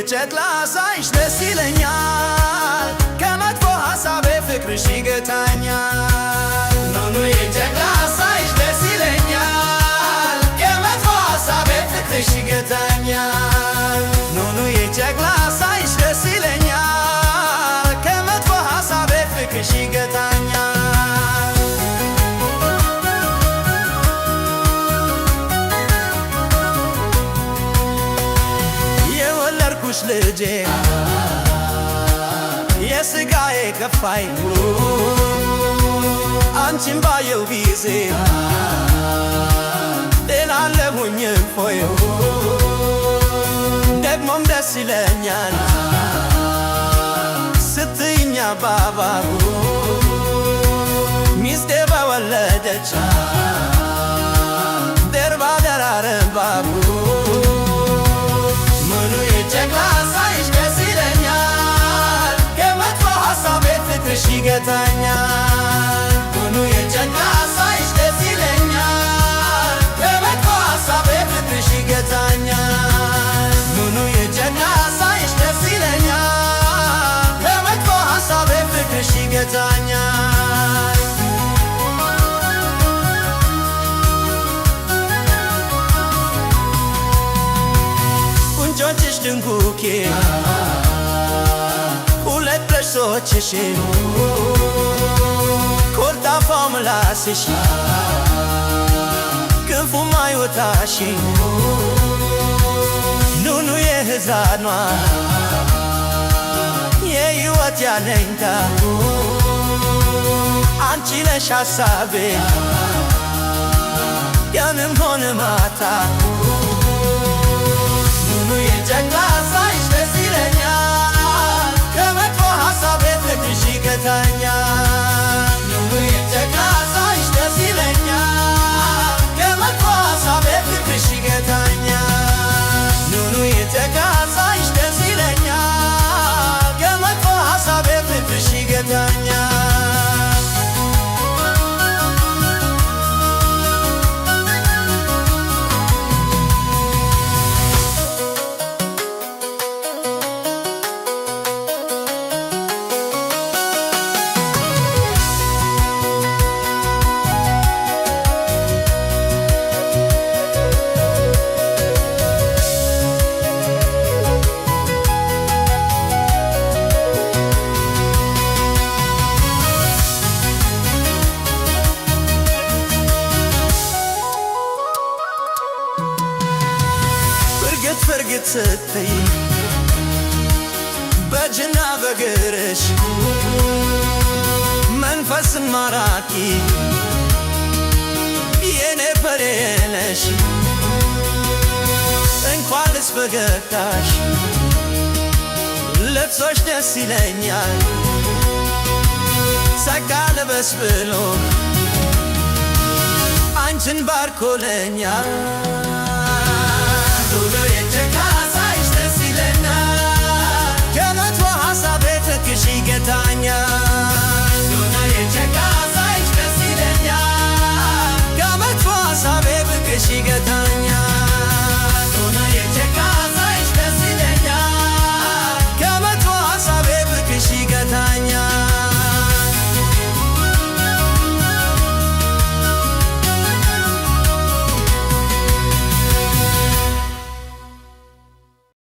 ጨቅላ ሳይሽ ደስ ይለኛል ከመጥፎ ሐሳቤ ፍቅርሽ ይገታኛል ኑኑ የጨቅላ ሳይሽ ደስ ይለኛል ከመጥፎ ሐሳቤ ፍቅርሽ ይገታኛል ኑኑ የጨቅላ ሳይሽ ደስ ይለኛል ከመጥፎ ሐሳቤ ፍቅርሽ ይገታኛል ልጄ የሥጋዬ ከፋይ አንቺን ባየው ጊዜ ጤናለሁኝ እፎይ ደግሞም ደስ ይለኛል ስትይኝ አባባ ሚስቴ በወለደች ደርባ ደራረባቡ ፍቅርሽ ይገታኛል ኑኑ የጨቅላ ሳይሽ ደስ ይለኛል ከመጥፎ ሐሳቤ ፍቅርሽ ይገታኛል ኑኑ የጨቅላ ሳይሽ ደስ ይለኛል ከመጥፎ ሐሳቤ ፍቅርሽ ይገታኛል ቁንጮችሽ ድንኩኬ ጥርሶችሽ ኮልታፋው ምላስሽ ክንፉ ማይወጣሽ ኑኑ የሕፃኗ የሕይወት ያለኝታ አንቺ ነሽ ሐሳቤ ቀንም ሆነ ማታ ኑኑ የጨቅላ ሳይሽ ደስ ይለኛል ከመጥፎ ሐሳቤ ፍቅርሽ ይገታኛል ኑኑ የጨቅላ ሳይሽ ደስ ይለኛል ከመጥፎ ሐሳቤ ፍቅርሽ ይገታኛል ኑኑ የጨቅላ ሳይሽ ደስ ይለኛል ከመጥፎ ሐሳቤ ፍቅርሽ ይገታኛል ፍርግት ስትይ በእጅና በእግርሽ መንፈስ ማራኪ የኔ ፍሬ ነሽ እንኳንስ ፈገግታሽ ልብሶሽ ደስ ይለኛል ጸጋ ልበስ ብሎ አንቺን ባርኮለኛል ኑኑ የጨቅላ ሳይሽ ደስ ይለኛል ከመጥፎ ሐሳቤ ፍቅርሽ ይገታኛል ኑኑ የጨቅላ ሳይሽ ደስ ይለኛል ከመጥፎ ሐሳቤ ፍቅርሽ ይገታኛል